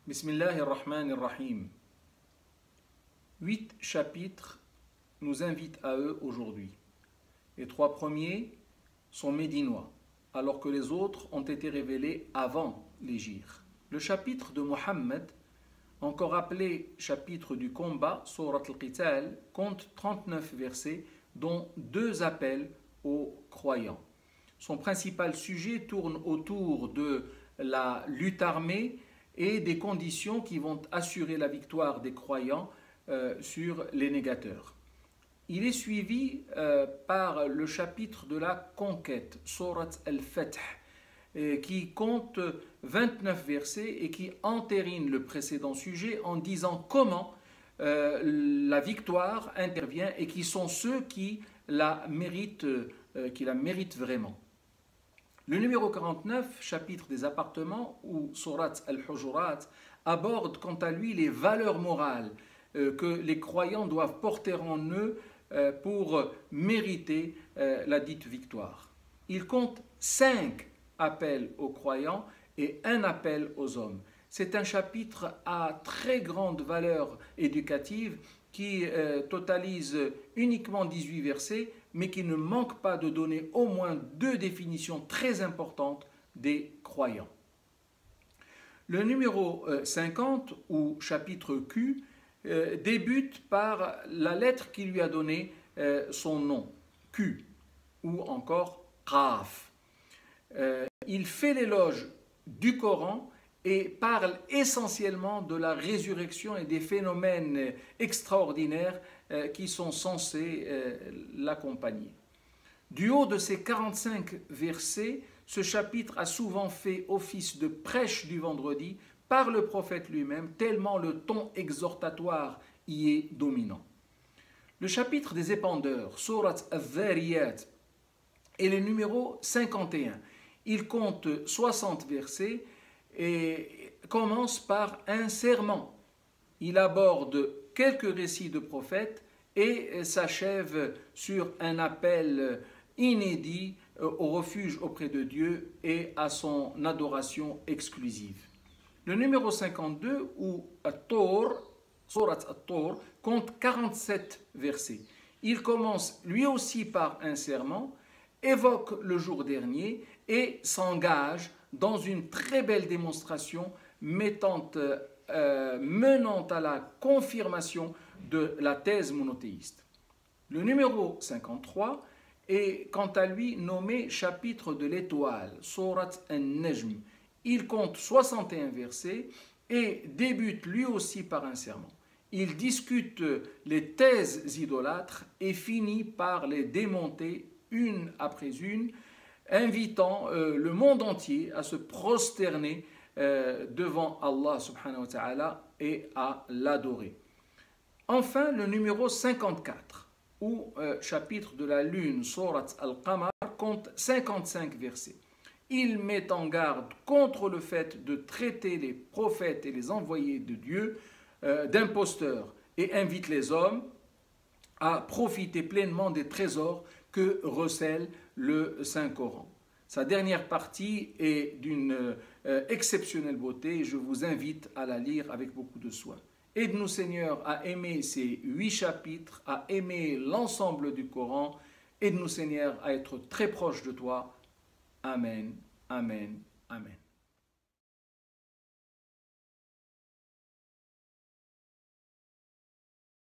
Bismillahirrahmanirrahim. 8 chapitres nous invitent à eux aujourd'hui. Les 3 premiers sont médinois, alors que les autres ont été révélés avant l'hégire. Le chapitre de Mohammed, encore appelé chapitre du combat, Surat al-Qital, compte 39 versets, dont 2 appels aux croyants. Son principal sujet tourne autour de la lutte armée et des conditions qui vont assurer la victoire des croyants sur les négateurs. Il est suivi par le chapitre de la conquête, Surat al-Fath, qui compte 29 versets et qui entérine le précédent sujet en disant comment la victoire intervient et qui sont ceux qui la méritent vraiment. Le numéro 49, chapitre des appartements, ou Surat al-Hujurat, aborde quant à lui les valeurs morales que les croyants doivent porter en eux pour mériter la dite victoire. Il compte 5 appels aux croyants et 1 appel aux hommes. C'est un chapitre à très grande valeur éducative qui totalise uniquement 18 versets, mais qui ne manque pas de donner au moins 2 définitions très importantes des croyants. Le numéro 50, ou chapitre Q, débute par la lettre qui lui a donné son nom, Q, ou encore Qaf. Il fait l'éloge du Coran et parle essentiellement de la résurrection et des phénomènes extraordinaires qui sont censés l'accompagner. Du haut de ces 45 versets, ce chapitre a souvent fait office de prêche du vendredi par le prophète lui-même, tellement le ton exhortatoire y est dominant. Le chapitre des épandeurs, Surat al-Dhariyat, est le numéro 51. Il compte 60 versets et commence par un serment. Il aborde quelques récits de prophètes et s'achève sur un appel inédit au refuge auprès de Dieu et à son adoration exclusive. Le numéro 52, ou At-Tur, Surat At-Tur, compte 47 versets. Il commence lui aussi par un serment, évoque le jour dernier et s'engage dans une très belle démonstration menant à la confirmation de la thèse monothéiste. Le numéro 53 est quant à lui nommé chapitre de l'étoile, Surat An-Najm. Il compte 61 versets et débute lui aussi par un serment. Il discute les thèses idolâtres et finit par les démonter une après une, invitant le monde entier à se prosterner devant Allah subhanahu wa ta'ala et à l'adorer. Enfin, le numéro 54, ou chapitre de la lune, Surat al-Qamar, compte 55 versets. Il met en garde contre le fait de traiter les prophètes et les envoyés de Dieu d'imposteurs et invite les hommes à profiter pleinement des trésors que recèle le Saint-Coran. Sa dernière partie est d'une exceptionnelle beauté et je vous invite à la lire avec beaucoup de soin. Aide-nous Seigneur à aimer ces 8 chapitres, à aimer l'ensemble du Coran. Aide-nous Seigneur à être très proches de toi. Amen, Amen, Amen.